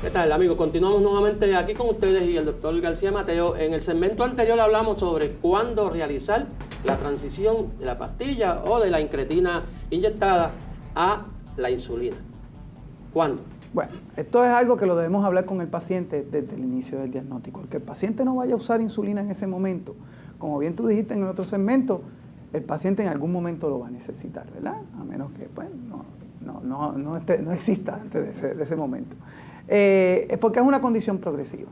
¿Qué tal, amigos? Continuamos nuevamente aquí con ustedes y el doctor García Mateo. En el segmento anterior hablamos sobre cuándo realizar la transición de la pastilla o de la incretina inyectada a la insulina. ¿Cuándo? Bueno, esto es algo que lo debemos hablar con el paciente desde el inicio del diagnóstico. El que el paciente no vaya a usar insulina en ese momento, como bien tú dijiste en el otro segmento, el paciente en algún momento lo va a necesitar, ¿verdad? A menos que pues, no exista antes de ese momento. Es porque es una condición progresiva.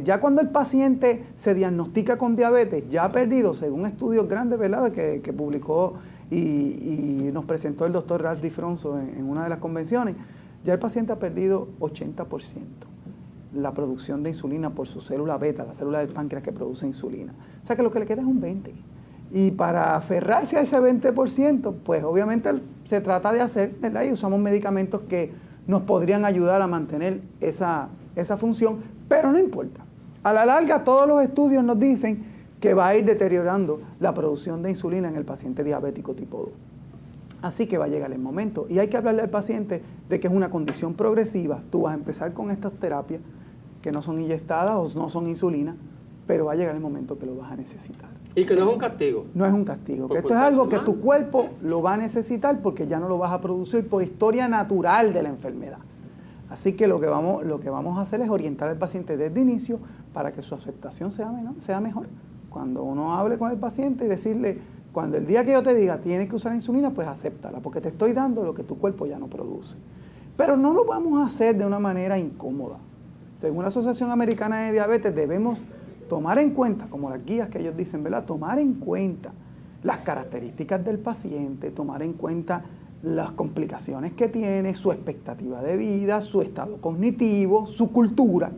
Ya cuando el paciente se diagnostica con diabetes, ya ha perdido, según estudios grandes, ¿verdad?, que publicó y nos presentó el doctor Ralph DiFronzo en una de las convenciones, ya el paciente ha perdido 80% la producción de insulina por su célula beta, la célula del páncreas que produce insulina. O sea que lo que le queda es un 20%. Y para aferrarse a ese 20%, pues obviamente se trata de hacer, ¿verdad?, y usamos medicamentos que nos podrían ayudar a mantener esa función, pero no importa. A la larga, todos los estudios nos dicen que va a ir deteriorando la producción de insulina en el paciente diabético tipo 2. Así que va a llegar el momento. Y hay que hablarle al paciente de que es una condición progresiva. Tú vas a empezar con estas terapias que no son inyectadas o no son insulina, pero va a llegar el momento que lo vas a necesitar. Y que no es un castigo. No es un castigo. Que esto es algo que tu cuerpo lo va a necesitar porque ya no lo vas a producir por historia natural de la enfermedad. Así que lo que vamos a hacer es orientar al paciente desde el inicio para que su aceptación sea mejor. Cuando uno hable con el paciente y decirle, cuando el día que yo te diga tienes que usar insulina, pues acéptala, porque te estoy dando lo que tu cuerpo ya no produce. Pero no lo vamos a hacer de una manera incómoda. Según la Asociación Americana de Diabetes, debemos tomar en cuenta, como las guías que ellos dicen, ¿verdad?, tomar en cuenta las características del paciente, tomar en cuenta las complicaciones que tiene, su expectativa de vida, su estado cognitivo, su cultura,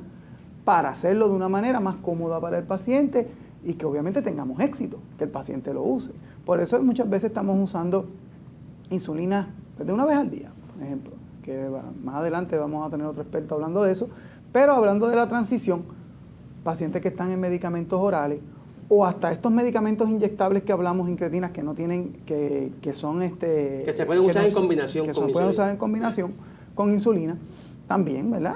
para hacerlo de una manera más cómoda para el paciente y que obviamente tengamos éxito, que el paciente lo use. Por eso muchas veces estamos usando insulina de una vez al día, por ejemplo, que más adelante vamos a tener otro experto hablando de eso, pero hablando de la transición, pacientes que están en medicamentos orales o hasta estos medicamentos inyectables que hablamos, incretinas, que no tienen, que son que se pueden usar en combinación con insulina. pueden usar en combinación con insulina, también, ¿verdad?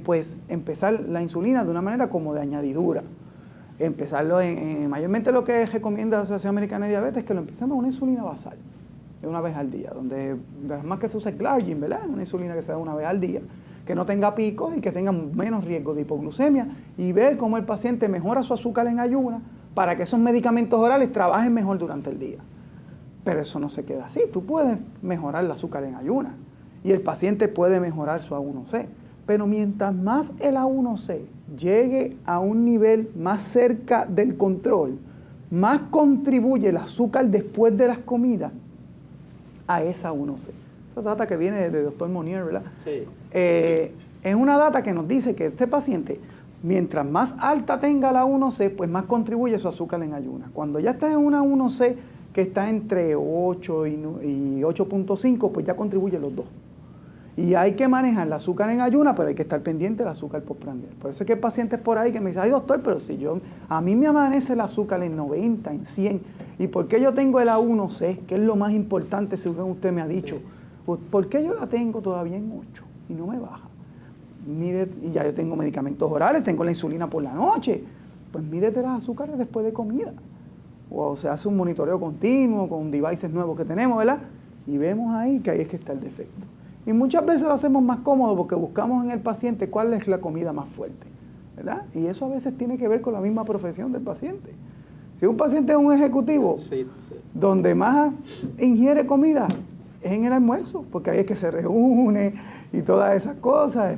Pues empezar la insulina de una manera como de añadidura. Empezarlo mayormente lo que recomienda la Asociación Americana de Diabetes es que lo empecemos con una insulina basal, de una vez al día, donde más que se usa Glargine, ¿verdad? Una insulina que se da una vez al día, que no tenga picos y que tenga menos riesgo de hipoglucemia, y ver cómo el paciente mejora su azúcar en ayuna para que esos medicamentos orales trabajen mejor durante el día. Pero eso no se queda así. Tú puedes mejorar el azúcar en ayuna y el paciente puede mejorar su A1C. Pero mientras más el A1C llegue a un nivel más cerca del control, más contribuye el azúcar después de las comidas a esa A1C. Esa data que viene del doctor Monier, ¿verdad? Sí. Es una data que nos dice que este paciente, mientras más alta tenga la A1C, pues más contribuye su azúcar en ayuna. Cuando ya está en una A1C que está entre 8 y 8.5, pues ya contribuye los dos. Y hay que manejar el azúcar en ayuna, pero hay que estar pendiente del azúcar postprandial. Por eso es que hay pacientes por ahí que me dicen, ay doctor, pero si a mí me amanece el azúcar en 90, en 100, ¿y por qué yo tengo el A1C, que es lo más importante según usted me ha dicho? Pues, ¿por qué yo la tengo todavía en 8 y no me baja? Mire, y ya yo tengo medicamentos orales, tengo la insulina por la noche, pues mídete las azúcares después de comida. O se hace un monitoreo continuo con devices nuevos que tenemos, ¿verdad? Y vemos ahí que ahí es que está el defecto. Y muchas veces lo hacemos más cómodo porque buscamos en el paciente cuál es la comida más fuerte, ¿verdad? Y eso a veces tiene que ver con la misma profesión del paciente. Si un paciente es un ejecutivo, donde más ingiere comida es en el almuerzo, porque ahí es que se reúne y todas esas cosas.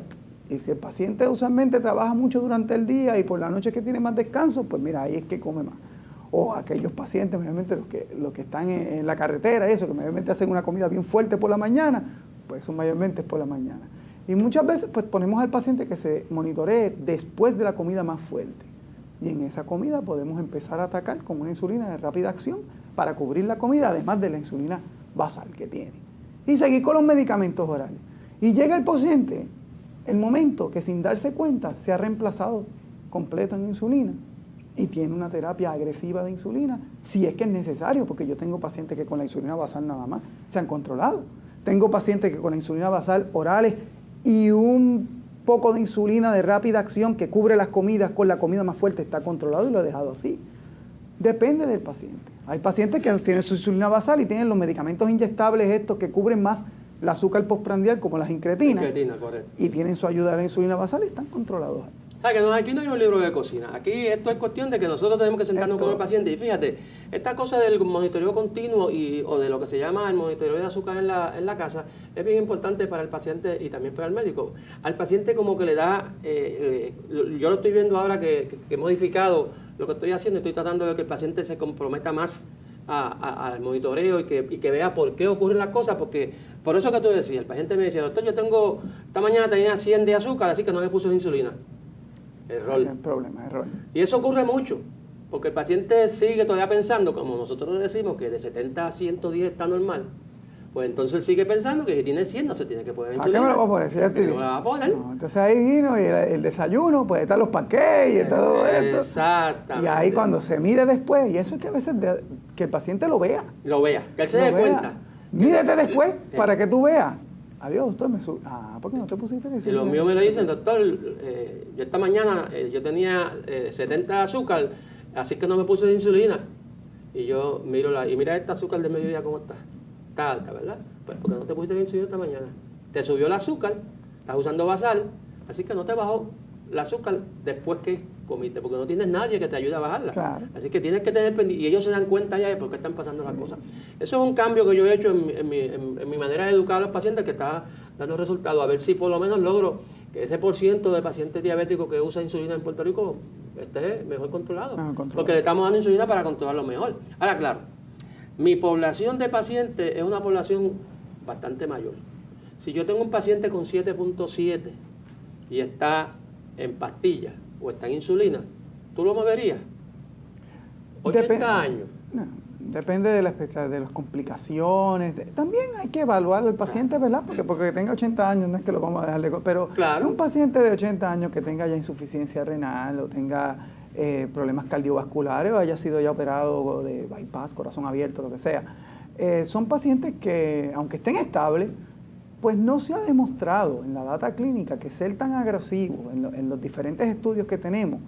Y si el paciente usualmente trabaja mucho durante el día y por la noche que tiene más descanso, pues mira, ahí es que come más. O aquellos pacientes, mayormente los que están en la carretera, eso, que mayormente hacen una comida bien fuerte por la mañana, pues eso mayormente es por la mañana. Y muchas veces pues ponemos al paciente que se monitoree después de la comida más fuerte. Y en esa comida podemos empezar a atacar con una insulina de rápida acción para cubrir la comida, además de la insulina basal que tiene. Y seguir con los medicamentos orales. Y llega el paciente, el momento que sin darse cuenta se ha reemplazado completo en insulina y tiene una terapia agresiva de insulina, si es que es necesario, porque yo tengo pacientes que con la insulina basal nada más se han controlado. Tengo pacientes que con la insulina basal orales y un poco de insulina de rápida acción que cubre las comidas con la comida más fuerte está controlado y lo he dejado así. Depende del paciente. Hay pacientes que tienen su insulina basal y tienen los medicamentos inyectables estos que cubren más el azúcar postprandial como las incretinas. Incretina, correcto. Y tienen su ayuda a la insulina basal y están controlados. Que aquí no hay un libro de cocina. Aquí esto es cuestión de que nosotros tenemos que sentarnos con el paciente. Y fíjate, esta cosa del monitoreo continuo o de lo que se llama el monitoreo de azúcar en la casa es bien importante para el paciente y también para el médico. Al paciente como que le da, yo lo estoy viendo ahora que he modificado lo que estoy haciendo, estoy tratando de que el paciente se comprometa más al monitoreo y que vea por qué ocurren las cosas, porque por eso que tú decías, el paciente me decía, doctor, esta mañana tenía 100 de azúcar, así que no me puse insulina. Error. El problema, error. Y eso ocurre mucho, porque el paciente sigue todavía pensando, como nosotros le decimos, que de 70 a 110 está normal. Pues entonces él sigue pensando que si tiene 100 no se tiene que poner insulina. ¿A qué me lo voy a poner? ¿Por qué no me la va a poner? No, entonces ahí vino y el desayuno, pues están los pancakes y todo esto. Exactamente. Y ahí cuando se mide después, y eso es que a veces que el paciente lo vea. Lo vea, que él se dé cuenta. Mídete después para que tú veas. Adiós, doctor, ¿por qué no te pusiste insulina? Y los míos me lo dicen, doctor, yo esta mañana yo tenía 70 de azúcar, así que no me puse de insulina. Y yo mira este azúcar de mediodía cómo está. Está alta, ¿verdad? Pues porque no te pusiste de insulina esta mañana. Te subió el azúcar, estás usando basal, así que no te bajó el azúcar después que comiste, porque no tienes nadie que te ayude a bajarla. Claro. Así que tienes que tener pendiente, y ellos se dan cuenta ya de por qué están pasando las cosas. Eso es un cambio que yo he hecho en mi manera de educar a los pacientes que está dando resultados, a ver si por lo menos logro que ese % de pacientes diabéticos que usa insulina en Puerto Rico esté mejor controlado. Porque le estamos dando insulina para controlarlo mejor. Ahora, claro, mi población de pacientes es una población bastante mayor. Si yo tengo un paciente con 7.7 y está en pastillas o está en insulina, ¿tú lo moverías? 80 años. No, depende de las complicaciones. También hay que evaluar al paciente, ¿verdad? Porque tenga 80 años no es que lo vamos a dejarle... Pero claro, un paciente de 80 años que tenga ya insuficiencia renal o tenga problemas cardiovasculares o haya sido ya operado de bypass, corazón abierto, lo que sea, son pacientes que, aunque estén estables, pues no se ha demostrado en la data clínica que ser tan agresivo en los diferentes estudios que tenemos,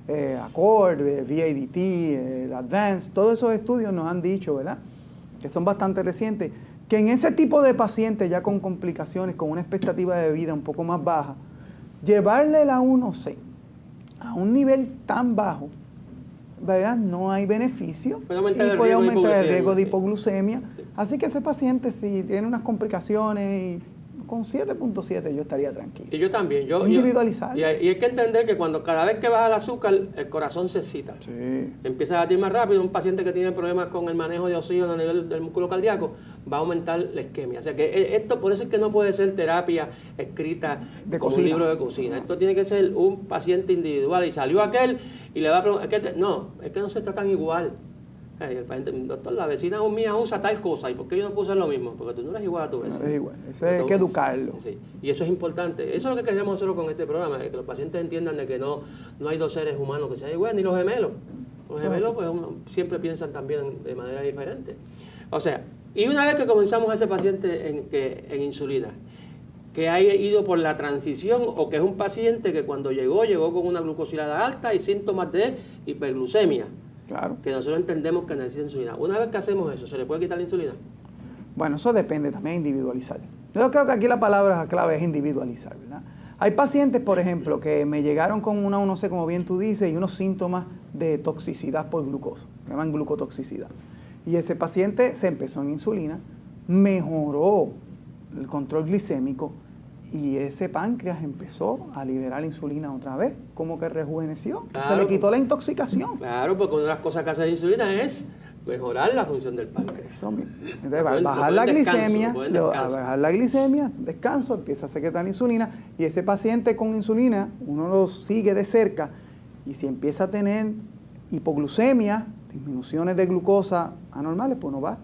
ACCORD, VADT, el Advance, todos esos estudios nos han dicho, ¿verdad?, que son bastante recientes, que en ese tipo de pacientes ya con complicaciones, con una expectativa de vida un poco más baja, llevarle la 1C a un nivel tan bajo, ¿verdad?, no hay beneficio y puede aumentar el riesgo de hipoglucemia. Así que ese paciente, si tiene unas complicaciones, con 7.7 yo estaría tranquilo. Y yo también. Individualizar. Y hay que entender que cada vez que baja el azúcar, el corazón se excita. Sí. Empieza a latir más rápido. Un paciente que tiene problemas con el manejo de oxígeno a nivel del músculo cardíaco va a aumentar la isquemia. O sea que esto, por eso es que no puede ser terapia escrita como un libro de cocina. Esto tiene que ser un paciente individual. Y salió aquel y le va a preguntar, es que no se tratan igual. El paciente, doctor, la vecina mía usa tal cosa, ¿y por qué yo no puse lo mismo? Porque tú no eres igual a tu vecino. No eres igual, eso hay que educarlo. Sí. Y eso es importante. Eso es lo que queremos hacer con este programa, que los pacientes entiendan de que no hay dos seres humanos que sean iguales, ni los gemelos. Los gemelos pues siempre piensan también de manera diferente. O sea, y una vez que comenzamos a ese paciente en insulina, que ha ido por la transición o que es un paciente que cuando llegó con una glucosilada alta y síntomas de hiperglucemia. Claro. Que nosotros entendemos que necesita insulina. Una vez que hacemos eso, ¿se le puede quitar la insulina? Bueno, eso depende también, individualizar. Yo creo que aquí la palabra clave es individualizar, ¿verdad? Hay pacientes, por ejemplo, que me llegaron con una 1C, como bien tú dices, y unos síntomas de toxicidad por glucosa, que llaman glucotoxicidad. Y ese paciente se empezó en insulina, mejoró el control glicémico, y ese páncreas empezó a liberar insulina otra vez, como que rejuveneció, claro, se le quitó la intoxicación. Claro, porque una de las cosas que hace la insulina es mejorar la función del páncreas. Eso mismo. Entonces, bajar la glicemia, descanso, empieza a secretar insulina, y ese paciente con insulina, uno lo sigue de cerca, y si empieza a tener hipoglucemia, disminuciones de glucosa anormales, pues uno va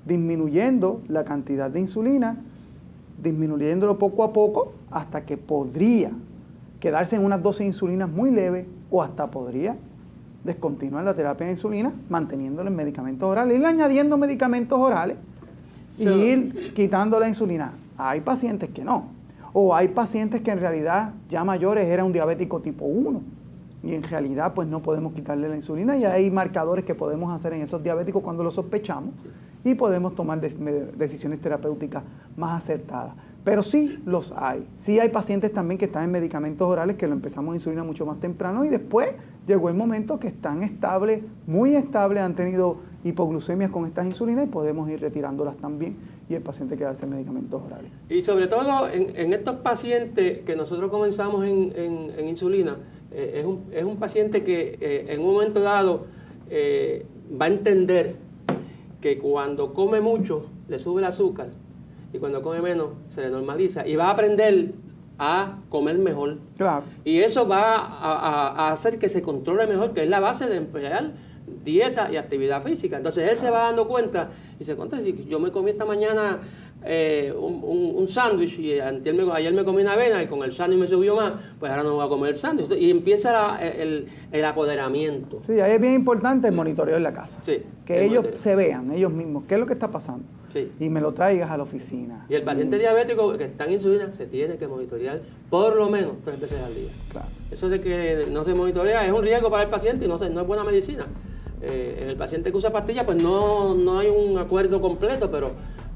disminuyendo la cantidad de insulina, disminuyéndolo poco a poco hasta que podría quedarse en unas dosis de insulina muy leves o hasta podría descontinuar la terapia de insulina manteniéndolo en medicamentos orales, ir añadiendo medicamentos orales y ir quitando la insulina. Hay pacientes que no. O hay pacientes que en realidad ya mayores era un diabético tipo 1 y en realidad pues no podemos quitarle la insulina y hay marcadores que podemos hacer en esos diabéticos cuando los sospechamos y podemos tomar decisiones terapéuticas más acertadas. Pero sí los hay. Sí hay pacientes también que están en medicamentos orales que lo empezamos a insulina mucho más temprano y después llegó el momento que están estables, muy estables, han tenido hipoglucemias con estas insulinas y podemos ir retirándolas también y el paciente quedarse en medicamentos orales. Y sobre todo en estos pacientes que nosotros comenzamos en insulina, es un paciente que en un momento dado va a entender que cuando come mucho le sube el azúcar y cuando come menos se le normaliza y va a aprender a comer mejor. Claro. Y eso va a hacer que se controle mejor, que es la base de emplear dieta y actividad física. Entonces él se va dando cuenta y se cuenta, si yo me comí esta mañana un sándwich y ayer me comí una avena y con el sándwich me subió más, pues ahora no voy a comer el sándwich. Y empieza el apoderamiento. Sí, ahí es bien importante el monitoreo en la casa. Sí, que ellos se vean, ellos mismos, qué es lo que está pasando. Sí. Y me lo traigas a la oficina. Y el paciente diabético que está en insulina se tiene que monitorear por lo menos 3 veces al día. Claro. Eso de que no se monitorea es un riesgo para el paciente y no es buena medicina. En el paciente que usa pastillas, pues no hay un acuerdo completo, pero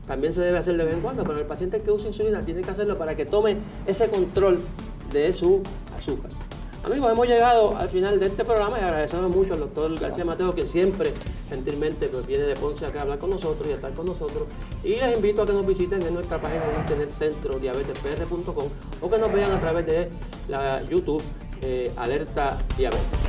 también se debe hacer de vez en cuando. Pero el paciente que usa insulina tiene que hacerlo para que tome ese control de su azúcar. Amigos, hemos llegado al final de este programa y agradecemos mucho al doctor García Mateo, que siempre gentilmente pues, viene de Ponce acá a hablar con nosotros y a estar con nosotros. Y les invito a que nos visiten en nuestra página de internet centrodiabetespr.com o que nos vean a través de la YouTube Alerta Diabetes.